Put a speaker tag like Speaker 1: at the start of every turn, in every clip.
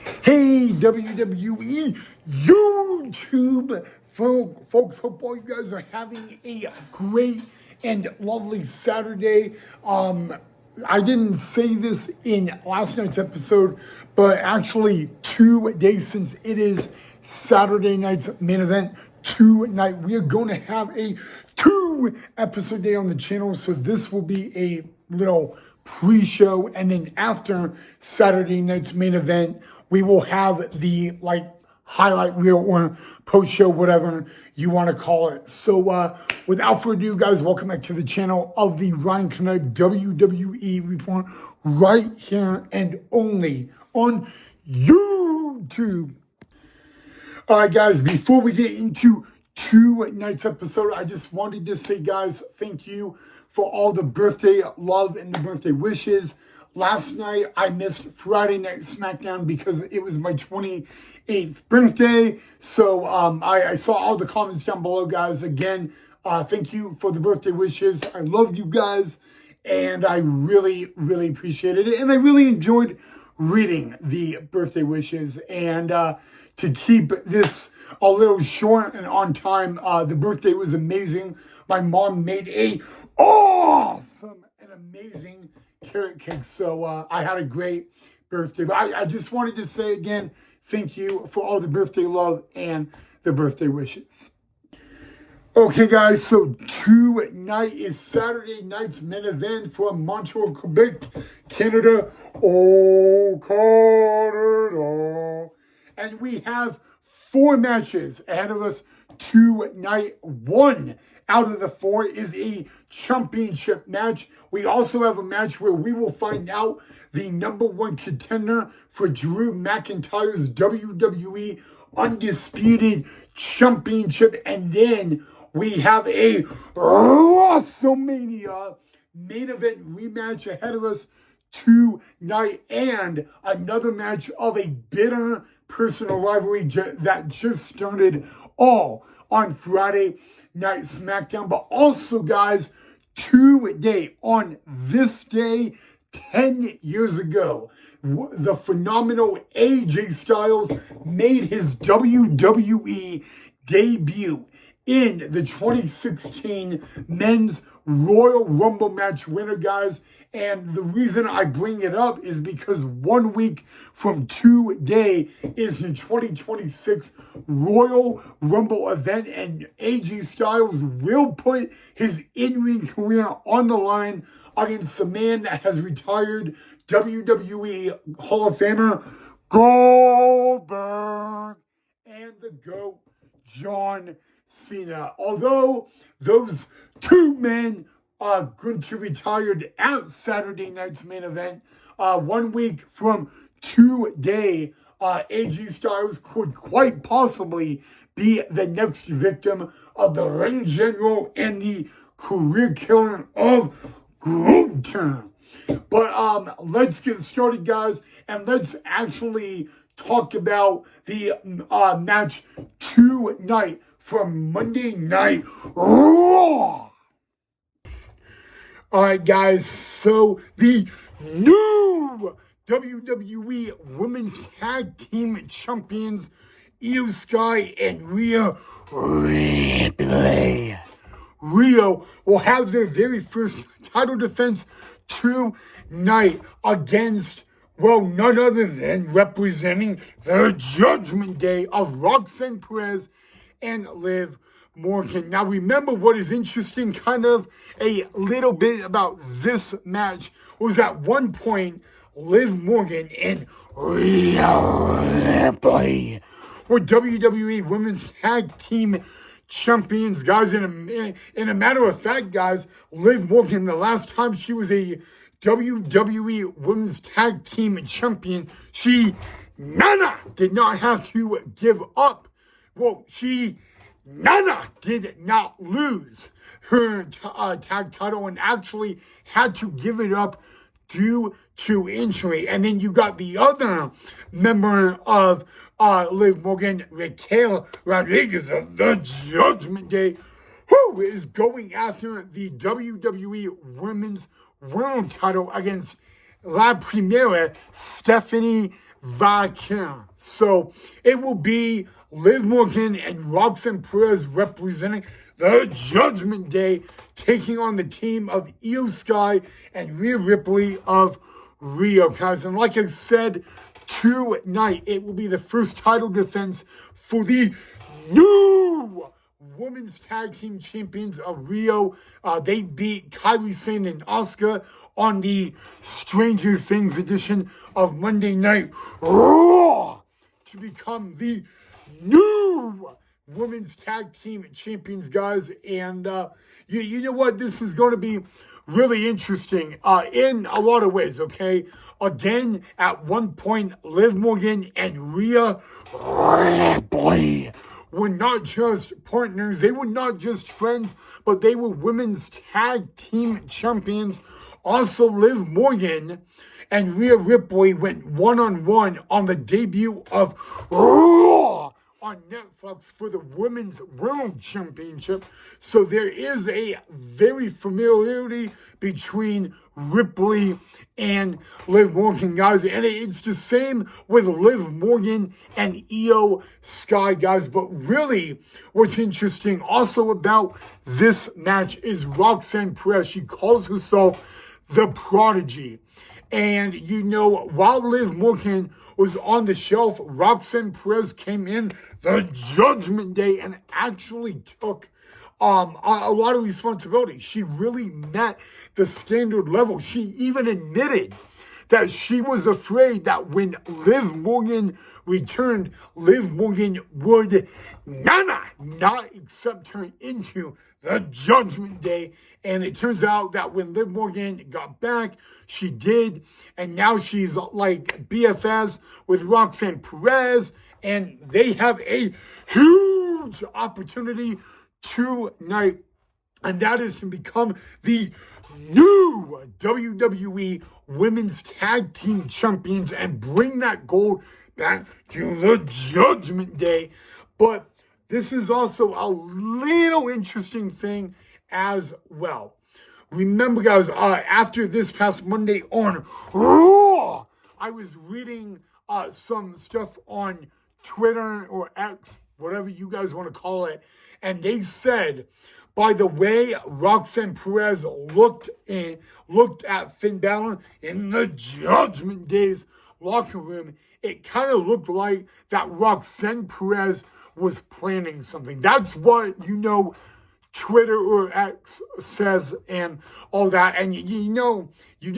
Speaker 1: Hey, WWE YouTube folks, hope all you guys are having a great and lovely Saturday. I didn't say this in last night's episode, but actually 2 days since it is Saturday night's main event, tonight we are going to have a 2 episode day on the channel. So this will be a little pre-show, and then after Saturday night's main event, we will have the highlight reel or post show, whatever you want to call it. So without further ado, guys, welcome back to the channel of the Ryan Knight WWE Report, right here and only on YouTube. All right, guys, before we get into tonight's episode, I just wanted to say, guys, thank you for all the birthday love and the birthday wishes. Last night, I missed Friday Night SmackDown because it was my 28th birthday. So I saw all the comments down below, guys. Again, thank you for the birthday wishes. I love you guys, and I really, really appreciated it. And I really enjoyed reading the birthday wishes. And to keep this a little short and on time, the birthday was amazing. My mom made a awesome and amazing carrot cake, so I had a great birthday. But I just wanted to say again, thank you for all the birthday love and the birthday wishes. Okay, guys, so tonight is Saturday night's main event from Montreal, Quebec, Canada. Oh, Canada. And we have 4 matches ahead of us tonight. 1 out of the 4 is a championship match. We also have a match where we will find out the #1 contender for Drew McIntyre's WWE Undisputed Championship. And then we have a WrestleMania main event rematch ahead of us tonight, and another match of a bitter personal rivalry that just started all on Friday Night SmackDown. But also, guys, today, on this day, 10 years ago, the phenomenal AJ Styles made his WWE debut in the 2016 Men's Royal Rumble match winner, guys. And the reason I bring it up is because 1 week from today is the 2026 Royal Rumble event, and AJ Styles will put his in-ring career on the line against the man that has retired, WWE Hall of Famer Goldberg, and the GOAT, John Cena. Although those 2 men are going to be retired at Saturday night's main event, 1 week from today, AJ Styles could quite possibly be the next victim of the ring general and the career killer of Gunther. But let's get started, guys, and let's actually talk about the match tonight from Monday Night Raw. All right, guys, so the new WWE Women's Tag Team Champions, Io Sky and Rhea Ripley. Rio will have their very first title defense tonight against, well, none other than representing the Judgment Day of Roxanne Perez and Liv Morgan. Now, remember what is interesting, kind of a little bit about this match, was at one point, Liv Morgan and Rhea Ripley were WWE Women's Tag Team Champions, guys. In a matter of fact, guys, Liv Morgan, the last time she was a WWE Women's Tag Team Champion, she did not have to give up. Well, Nana did not lose her tag title and actually had to give it up due to injury. And then you got the other member of Liv Morgan, Raquel Rodriguez of the Judgment Day, who is going after the WWE Women's World title against La Primera, Stephanie vacant. So it will be Liv Morgan and Roxanne Perez representing the Judgment Day, taking on the team of Io Sky and Rhea Ripley of Rio, guys. And like I said, tonight it will be the first title defense for the new Women's Tag Team Champions of Rio. They beat Kairi Sane and Asuka on the Stranger Things edition of Monday Night Raw to become the new Women's Tag Team Champions, guys. And you know what? This is going to be really interesting in a lot of ways, okay? Again, at one point, Liv Morgan and Rhea Ripley were not just partners, they were not just friends, but they were Women's Tag Team Champions. Also, Liv Morgan and Rhea Ripley went one-on-one on the debut of Raw on Netflix for the Women's World Championship. So there is a very familiarity between Ripley and Liv Morgan, guys. And it's the same with Liv Morgan and Io Sky, guys. But really, what's interesting also about this match is Roxanne Perez. She calls herself the Prodigy. And, you know, while Liv Morgan was on the shelf, Roxanne Perez came in the Judgment Day and actually took a lot of responsibility. She really met the standard level. She even admitted that she was afraid that when Liv Morgan returned, Liv Morgan would not accept her into the Judgment Day. And it turns out that when Liv Morgan got back, she did. And now she's like BFFs with Roxanne Perez. And they have a huge opportunity tonight. And that is to become the new WWE Women's Tag Team Champions and bring that gold back to the Judgment Day. But this is also a little interesting thing as well. Remember, guys, after this past Monday on Raw, I was reading some stuff on Twitter or X, whatever you guys want to call it, and they said, by the way Roxanne Perez looked at Finn Balor in the Judgment Day's locker room, it kind of looked like that Roxanne Perez was planning something. That's what, you know, Twitter or X says and all that. And you know, you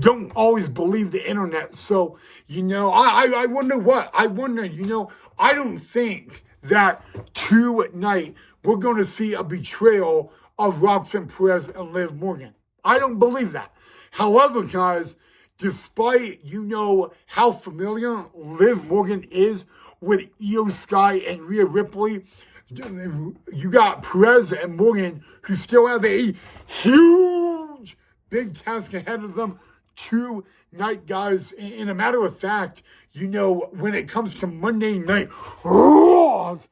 Speaker 1: don't always believe the internet. So, you know, I wonder what. I wonder, you know, I don't think that tonight we're going to see a betrayal of Roxanne Perez and Liv Morgan. I don't believe that. However, guys, despite, you know, how familiar Liv Morgan is with Io Sky and Rhea Ripley, you got Perez and Morgan who still have a huge, big task ahead of them tonight, guys. In a matter of fact, you know, when it comes to Monday Night Raw's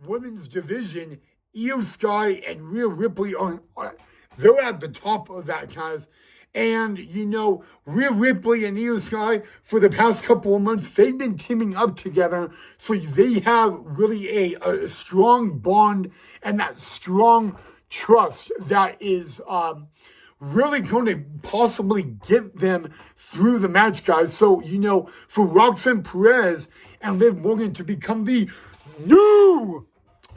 Speaker 1: women's division, Io Sky and Rhea Ripley they're at the top of that, guys. And, you know, Rhea Ripley and Io Sky, for the past couple of months, they've been teaming up together. So they have really a strong bond and that strong trust that is really going to possibly get them through the match, guys. So, you know, for Roxanne Perez and Liv Morgan to become the new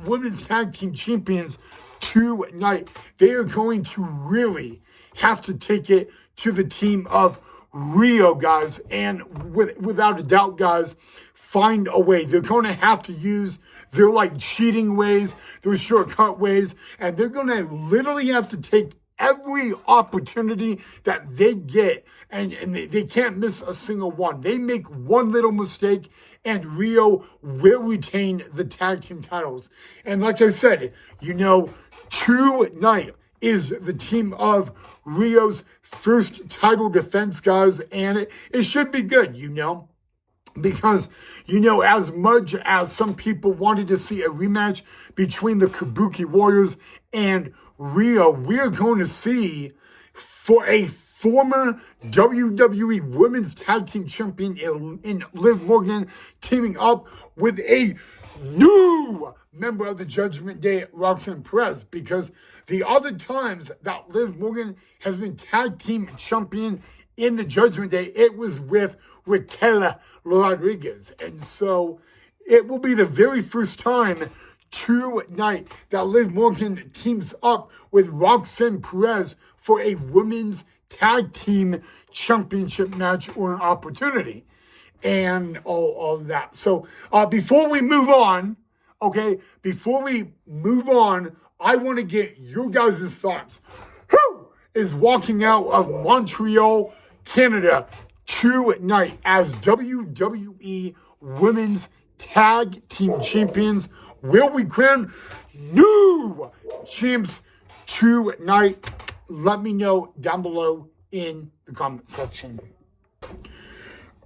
Speaker 1: Women's Tag Team Champions tonight, they are going to really have to take it to the team of Rio, guys. And without a doubt, guys, find a way. They're going to have to use their like cheating ways, their shortcut ways, and they're going to literally have to take every opportunity that they get, and they can't miss a single one. They make one little mistake, and Rio will retain the tag team titles. And like I said, you know, tonight is the team of Rio's first title defense, guys, and it should be good, you know, because, you know, as much as some people wanted to see a rematch between the Kabuki Warriors and Rio, we're going to see for a former WWE Women's Tag Team Champion in Liv Morgan, teaming up with a new member of the Judgment Day, Roxanne Perez, because the other times that Liv Morgan has been Tag Team Champion in the Judgment Day, it was with Raquel Rodriguez. And so it will be the very first time tonight that Liv Morgan teams up with Roxanne Perez for a women's tag team championship match or an opportunity and all of that. So before we move on, I want to get your guys' thoughts. Who is walking out of Montreal, Canada tonight as WWE Women's Tag Team Champions? Will we crown new champs tonight? Let me know down below in the comment section.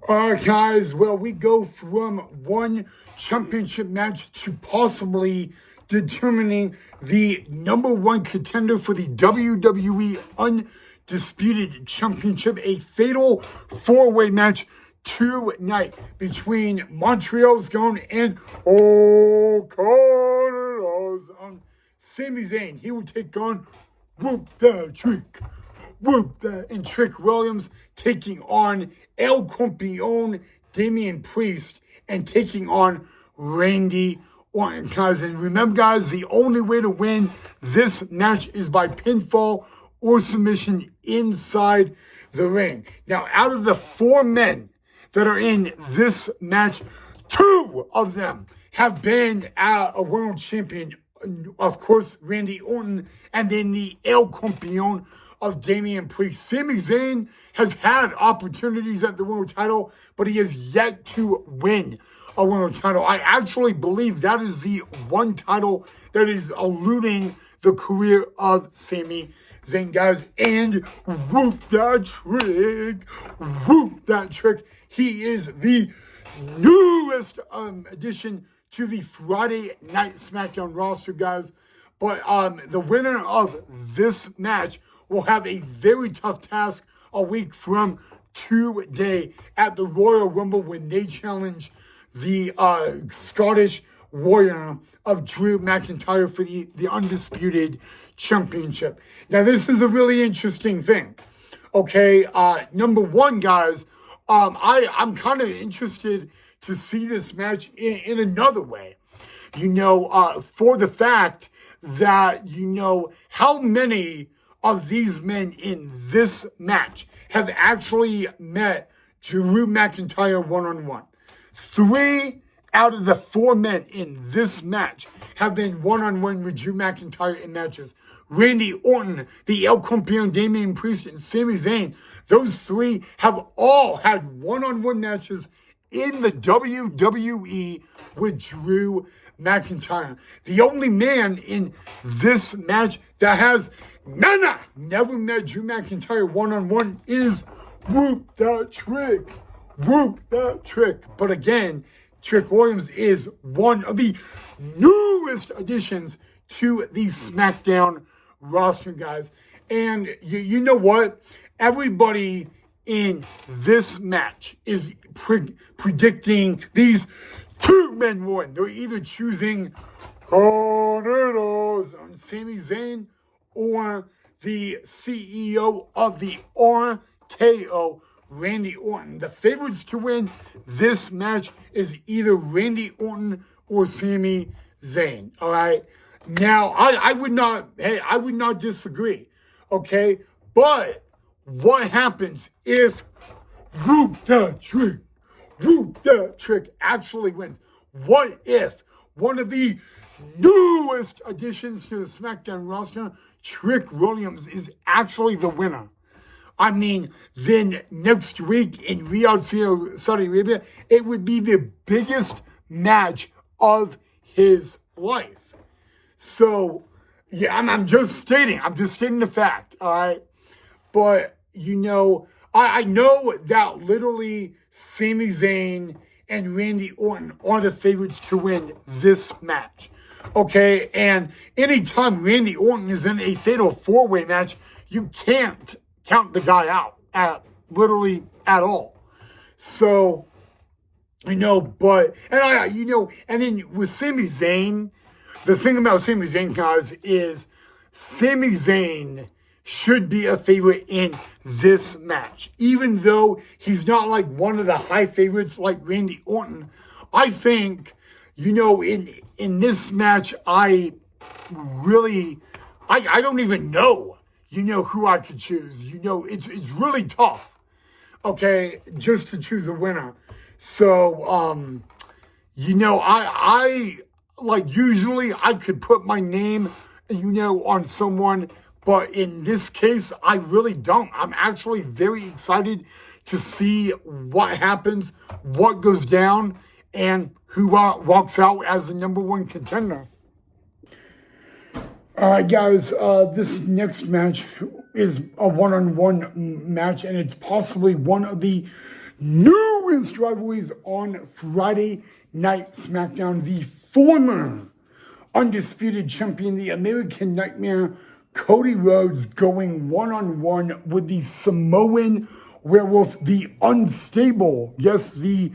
Speaker 1: All right, guys. Well, we go from one championship match to possibly determining the number one contender for the WWE Undisputed Championship, a fatal four-way match tonight between Montreal's Gone and Canada's Sami Zayn. He will take on Whoop That Trick. And Trick Williams taking on El Campeon, Damian Priest, and taking on Randy Orton. Guys, and remember, guys, the only way to win this match is by pinfall or submission inside the ring. Now, out of the four men that are in this match, two of them have been a world champion. Of course, Randy Orton, and then the El Campeon of Damian Priest. Sami Zayn has had opportunities at the world title, but he has yet to win a world title. I actually believe that is the one title that is eluding the career of Sami Zayn, guys. And whoop that trick. He is the newest addition to the Friday Night SmackDown roster, guys. But the winner of this match will have a very tough task a week from today at the Royal Rumble when they challenge the Scottish Warrior of Drew McIntyre for the Undisputed Championship. Now, this is a really interesting thing. Okay, number one, guys, I'm kind of interested to see this match in another way. For the fact that, how many of these men in this match have actually met Drew McIntyre one-on-one. 3 out of the 4 men in this match have been one-on-one with Drew McIntyre in matches. Randy Orton, the El Campeon, Damian Priest, and Sami Zayn, those 3 have all had one-on-one matches in the WWE with Drew McIntyre. The only man in this match that has never met Drew McIntyre one-on-one is Whoop That Trick. But again, Trick Williams is one of the newest additions to the SmackDown roster, guys. And you know what? Everybody in this match is predicting these 2 men win. They're either choosing Canada's on Sami Zayn or the CEO of the RKO, Randy Orton. The favorites to win this match is either Randy Orton or Sami Zayn. All right. Now, I would not disagree. Okay. But what happens if Whoop That Trick actually wins? What if one of the newest additions to the SmackDown roster, Trick Williams, is actually the winner? I mean, then next week in Riyadh, Saudi Arabia, it would be the biggest match of his life. So, yeah, I'm just stating the fact, all right? But, I know that literally Sami Zayn and Randy Orton are the favorites to win this match. Okay, and anytime Randy Orton is in a fatal 4-way match, you can't count the guy out literally at all. So, but, and then with Sami Zayn, the thing about Sami Zayn, guys, is Sami Zayn should be a favorite in this match. Even though he's not like one of the high favorites like Randy Orton, I think, in this match, I don't even know, who I could choose. It's really tough, okay, just to choose a winner. So, I like usually I could put my name, on someone, but in this case, I really don't. I'm actually very excited to see what happens, what goes down, and who walks out as the number one contender. All right, guys, this next match is a one-on-one match, and it's possibly one of the newest rivalries on Friday Night SmackDown. The former undisputed champion, the American Nightmare, Cody Rhodes, going one-on-one with the Samoan Werewolf, the unstable, yes, the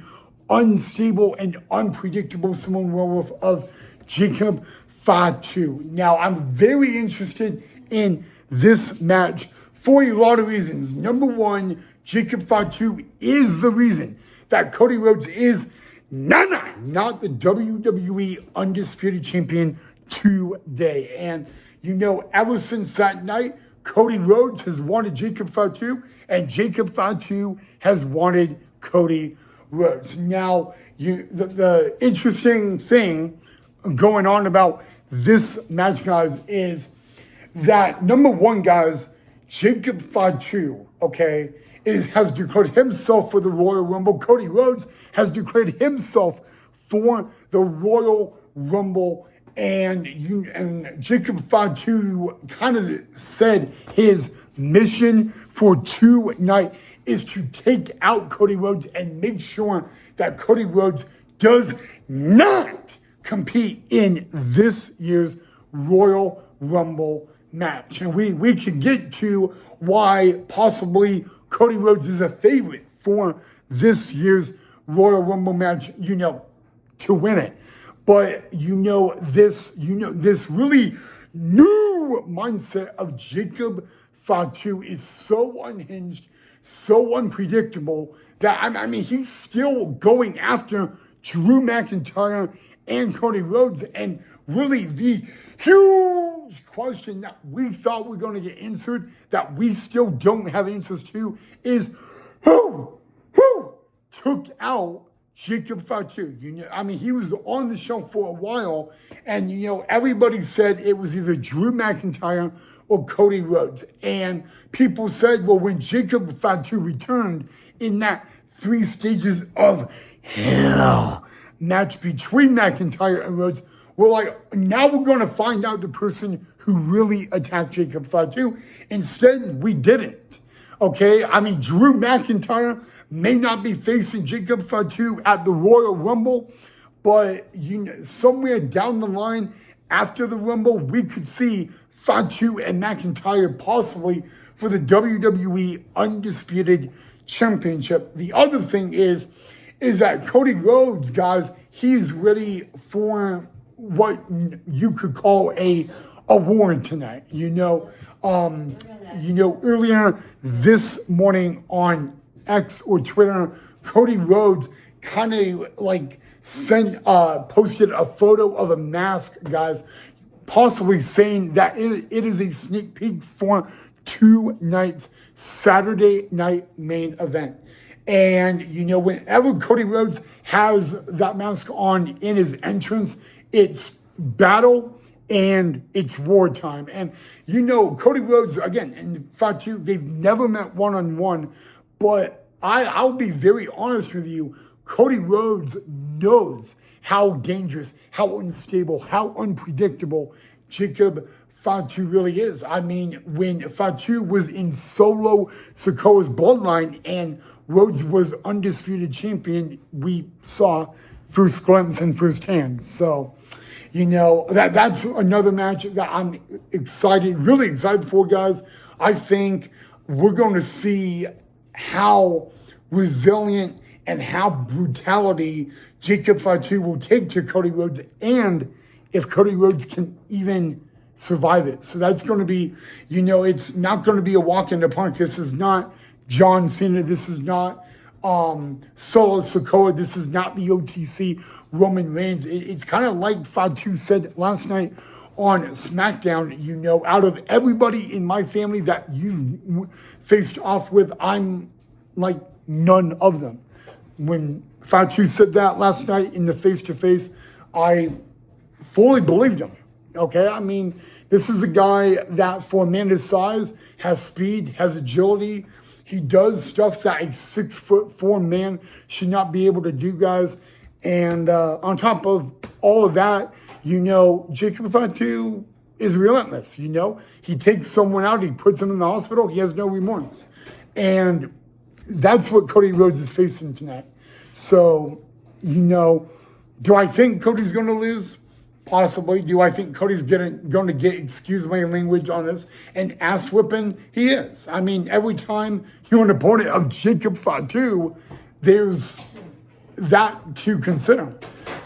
Speaker 1: unstable and unpredictable Samoan Werewolf of Jacob Fatu. Now, I'm very interested in this match for a lot of reasons. Number one, Jacob Fatu is the reason that Cody Rhodes is not the WWE Undisputed Champion today. And, ever since that night, Cody Rhodes has wanted Jacob Fatu, and Jacob Fatu has wanted Cody Rhodes. Now, the interesting thing going on about this match, guys, is that number one, guys, Jacob Fatu, okay, has declared himself for the Royal Rumble. Cody Rhodes has declared himself for the Royal Rumble, and Jacob Fatu kind of said his mission for tonight is to take out Cody Rhodes and make sure that Cody Rhodes does not compete in this year's Royal Rumble match. And we could get to why possibly Cody Rhodes is a favorite for this year's Royal Rumble match, to win it. But this really new mindset of Jacob Fatu is so unhinged, so unpredictable that he's still going after Drew McIntyre and Cody Rhodes, and really the huge question that we thought we were going to get answered that we still don't have answers to is who took out Jacob Fatu. He was on the show for a while, and everybody said it was either Drew McIntyre or Cody Rhodes. And people said, well, when Jacob Fatu returned in that 3 stages of hell match between McIntyre and Rhodes, we're like, now we're going to find out the person who really attacked Jacob Fatu. Instead, we didn't. Okay? Drew McIntyre may not be facing Jacob Fatu at the Royal Rumble, but somewhere down the line after the Rumble, we could see Fatu and McIntyre possibly for the WWE Undisputed Championship. The other thing is that Cody Rhodes, guys, he's ready for what you could call a award tonight. Earlier this morning on X or Twitter, Cody Rhodes kind of posted a photo of a mask, guys, possibly saying that it is a sneak peek for tonight's Saturday night main event. And, whenever Cody Rhodes has that mask on in his entrance, it's battle and it's wartime. And, Cody Rhodes, again, and Fatu, they've never met one-on-one, but I'll be very honest with you, Cody Rhodes knows how dangerous, how unstable, how unpredictable Jacob Fatu really is. When Fatu was in Solo Sikoa's bloodline and Rhodes was undisputed champion, we saw first glimpse and firsthand. So, that's another match that I'm really excited for, guys. I think we're going to see how resilient and how brutality Jacob Fatu will take to Cody Rhodes, and if Cody Rhodes can even survive it. So that's going to be, it's not going to be a walk in the park. This is not John Cena. This is not Solo Sikoa. This is not the OTC Roman Reigns. It's kind of like Fatu said last night on SmackDown, out of everybody in my family that you faced off with, I'm like none of them. When Fatu said that last night in the face-to-face, I fully believed him. Okay, I mean, this is a guy that for a man his size has speed, has agility. He does stuff that a 6'4" man should not be able to do, guys. And on top of all of that, Jacob Fatu is relentless. He takes someone out, he puts him in the hospital, he has no remorse. And that's what Cody Rhodes is facing tonight. So, do I think Cody's going to lose? Possibly. Do I think Cody's going to get, excuse my language on this, an ass whipping? He is. I mean, every time you're an opponent of Jacob Fatu, there's that to consider.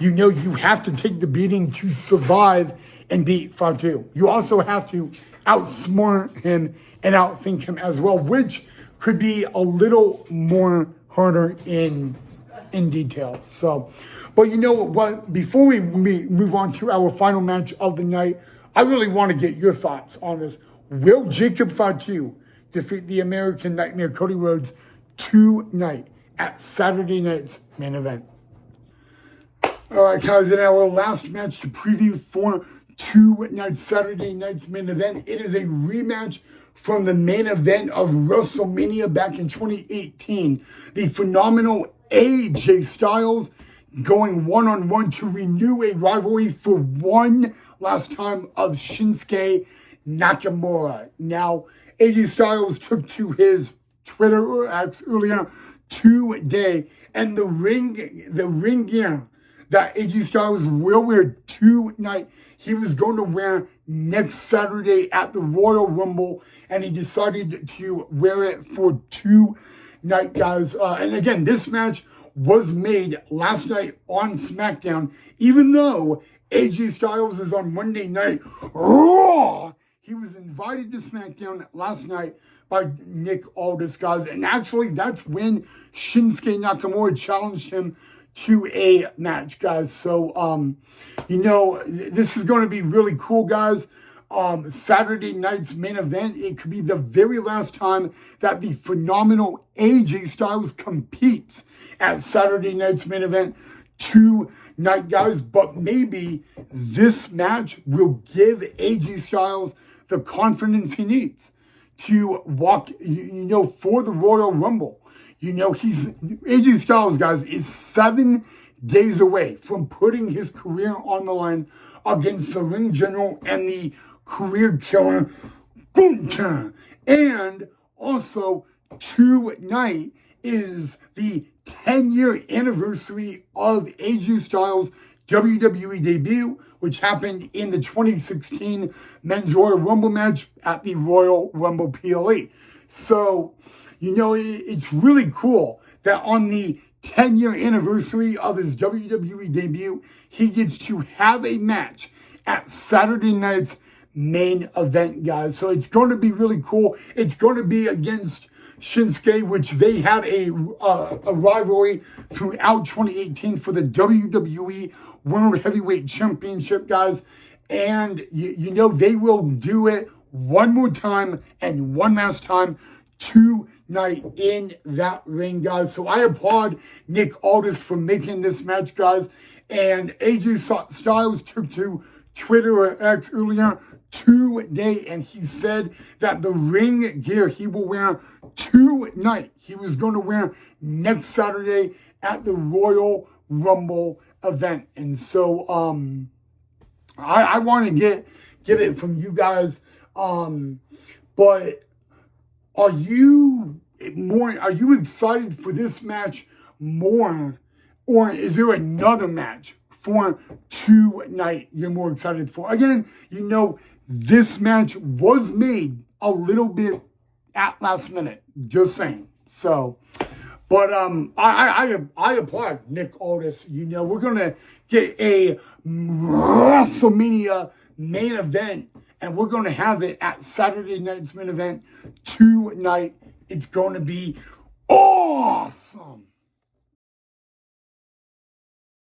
Speaker 1: You have to take the beating to survive and beat Fatu. You also have to outsmart him and outthink him as well, which could be a little more harder in detail. So, but what? Before we move on to our final match of the night, I really want to get your thoughts on this. Will Jacob Fatu defeat the American Nightmare Cody Rhodes tonight at Saturday night's main event? All right, guys, in our last match to preview for tonight's Saturday night's main event, it is a rematch from the main event of WrestleMania back in 2018. The phenomenal AJ Styles going one-on-one to renew a rivalry for one last time of Shinsuke Nakamura. Now, AJ Styles took to his Twitter earlier today, and the ring gear that AJ Styles will wear tonight, he was going to wear next Saturday at the Royal Rumble, and he decided to wear it for tonight, guys. And again, this match was made last night on SmackDown, even though AJ Styles is on Monday Night Raw. He was invited to SmackDown last night by Nick Aldis, guys, and actually that's when Shinsuke Nakamura challenged him to a match, guys. So, this is going to be really cool, guys. Saturday night's main event, it could be the very last time that the phenomenal AJ Styles competes at Saturday night's main event tonight, guys. But maybe this match will give AJ Styles the confidence he needs to walk, for the Royal Rumble. AJ Styles, guys, is 7 days away from putting his career on the line against the ring general and the career killer Gunther. And also tonight is the 10-year anniversary of AJ Styles' WWE debut, which happened in the 2016 Men's Royal Rumble match at the Royal Rumble PLE. So, it's really cool that on the 10-year anniversary of his WWE debut, he gets to have a match at Saturday night's main event, guys. So it's going to be really cool. It's going to be against Shinsuke, which they had a rivalry throughout 2018 for the WWE World Heavyweight Championship, guys. And, they will do it one more time and one last time tonight in that ring, guys. So I applaud Nick Aldis for making this match, guys. And AJ Styles took to Twitter or X earlier today, and he said that the ring gear he will wear tonight, he was going to wear next Saturday at the Royal Rumble event. And so I want to get it from you guys. But are you excited for this match more, or is there another match for tonight you're more excited for? Again, this match was made a little bit at last minute. Just saying. So, but I applaud Nick Aldis. You know, we're gonna get a WrestleMania main event, and we're gonna have it at Saturday night's main event tonight. It's gonna be awesome.